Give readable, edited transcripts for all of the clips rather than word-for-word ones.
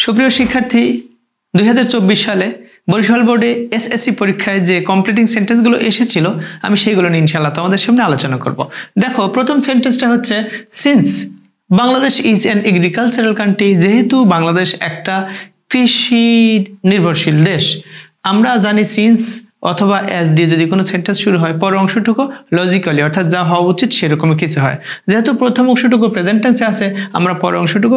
সুপ্রিয় শিক্ষার্থী 2024 সালে বরিশাল বোর্ডে এসএসসি পরীক্ষায় যে কমপ্লিটিং সেন্টেন্সগুলো এসেছিল আমি সেইগুলো নিয়ে ইনশাআল্লাহ তোমাদের সামনে আলোচনা করব। দেখো প্রথম সেন্টেন্সটা হচ্ছে since Bangladesh is an agricultural country, যেহেতু বাংলাদেশ একটা কৃষি নির্ভরশীল দেশ। আমরা জানি সিন্স অথবা অ্যাজ দিয়ে যদি কোনো সেন্টেন্স শুরু হয় পরের অংশটুকু লজিক্যালি অর্থাৎ যা হওয়া উচিত সেরকমই কিছু হয়। যেহেতু প্রথম অংশটুকু প্রেজেন্ট টেন্সে আছে আমরা পরের অংশটুকু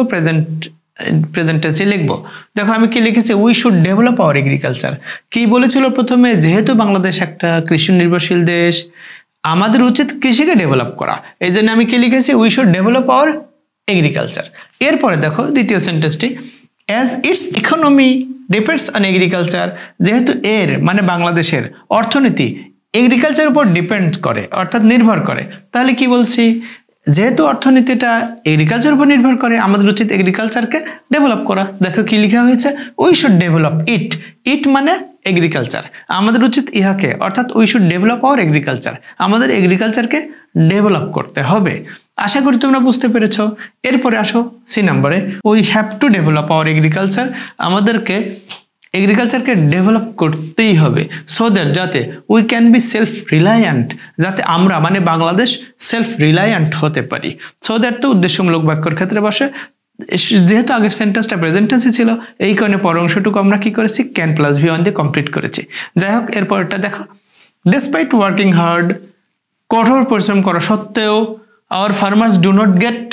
প্রেজেন্ট টেন্সে লিখবো। দেখো আমি কি লিখেছি, we should develop our agriculture. কি বলেছিল প্রথমে, যেহেতু বাংলাদেশ একটা কৃষি নির্ভরশীল দেশ আমাদের উচিত কৃষিকে ডেভেলপ করা, এই জন্য আমি কি লিখেছি, we should develop our agriculture. এরপরে দেখো দ্বিতীয় সেন্টেন্সটি, as it's economy depends on agriculture, যেহেতু এর মানে বাংলাদেশের অর্থনীতি এগ্রিকালচার উপর ডিপেন্ড করে অর্থাৎ নির্ভর করে, তাহলে কি বলছি, যেহেতু অর্থনীতিটা এগ্রিকালচার উপর নির্ভর করে আমাদের উচিত এগ্রিকালচারকে ডেভেলপ করা। দেখো কি লেখা হয়েছে, উই শুড ডেভেলপ ইট, ইট মানে এগ্রিকালচার, আমাদের উচিত ইহাকে অর্থাৎ we should develop our agriculture, আমাদের এগ্রিকালচারকে ডেভেলপ করতে হবে। আশা করি তোমরা বুঝতে পেরেছ। এরপরে আসো সি নম্বরে, we have to develop our agriculture, আমাদেরকে এগ্রিকালচারকে ডেভেলপ করতেই হবে সো দ্যাট যাতে we can be self reliant, যাতে আমরা মানে বাংলাদেশ সেলফ রিলায়েন্ট হতে পারি। সো দ্যাট তো উদ্দেশ্যমূলক বাক্যের ক্ষেত্রে বসে, যেহেতু আগের সেন্টেন্সটা প্রেজেন্ট টেন্সে ছিল এই কারণে পরের অংশটুকু আমরা কি করেছি, ক্যান প্লাস ভি ওয়ান দিয়ে কমপ্লিট করেছি। যাই হোক এরপরটা দেখো, ডিসপাইট ওয়ার্কিং হার্ড, কঠোর পরিশ্রম করা সত্ত্বেও, our farmers do not get,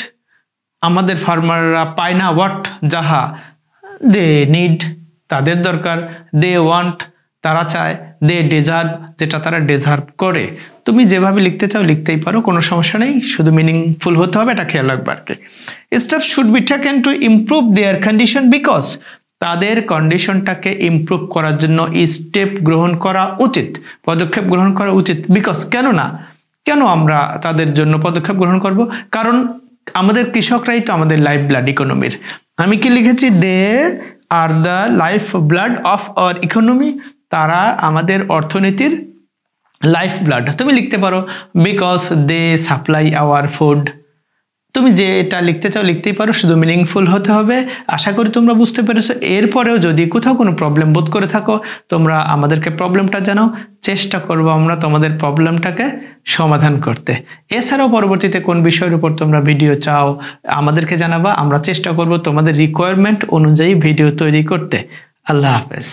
আমাদের ফার্মাররা পায় না, হোয়াট যাহা, দে নিড তাদের দরকার, দে ওয়ান্ট তারা চায়, দে ডিজার্ভ যেটা তারা ডিজার্ভ করে। তুমি যেভাবে লিখতে চাও লিখতেই পারো, কোনো সমস্যা নেই, শুধু মিনিংফুল হতে হবে এটা খেয়াল রাখবে আর কি। Steps should be taken to improve there condition because, তাদের কন্ডিশনটাকে ইমপ্রুভ করার জন্য স্টেপ গ্রহণ করা উচিত, পদক্ষেপ গ্রহণ করা উচিত। বিকজ কেন না, কেন আমরা তাদের জন্য পদক্ষেপ গ্রহণ করব, কারণ আমাদের কৃষকরাই তো আমাদের লাইফ ব্লাড ইকোনমির। আমি কি লিখেছি, they are the life blood of our economy, তারা আমাদের অর্থনীতির লাইফ ব্লাড। তুমি লিখতে পারো because they supply our food, তুমি যেটা লিখতে চাও লিখতেই পারো, শুধু মিনিংফুল হতে হবে। আশা করি তোমরা বুঝতে পেরেছো। এরপরেও যদি কোথাও কোনো প্রবলেম বোধ করে থাকো তোমরা আমাদেরকে প্রবলেমটা জানাও, চেষ্টা করবো আমরা তোমাদের প্রবলেমটাকে সমাধান করতে। এছাড়াও পরবর্তীতে কোন বিষয়ের উপর তোমরা ভিডিও চাও আমাদেরকে জানাবা, আমরা চেষ্টা করব তোমাদের রিকোয়ারমেন্ট অনুযায়ী ভিডিও তৈরি করতে। আল্লাহ হাফেজ।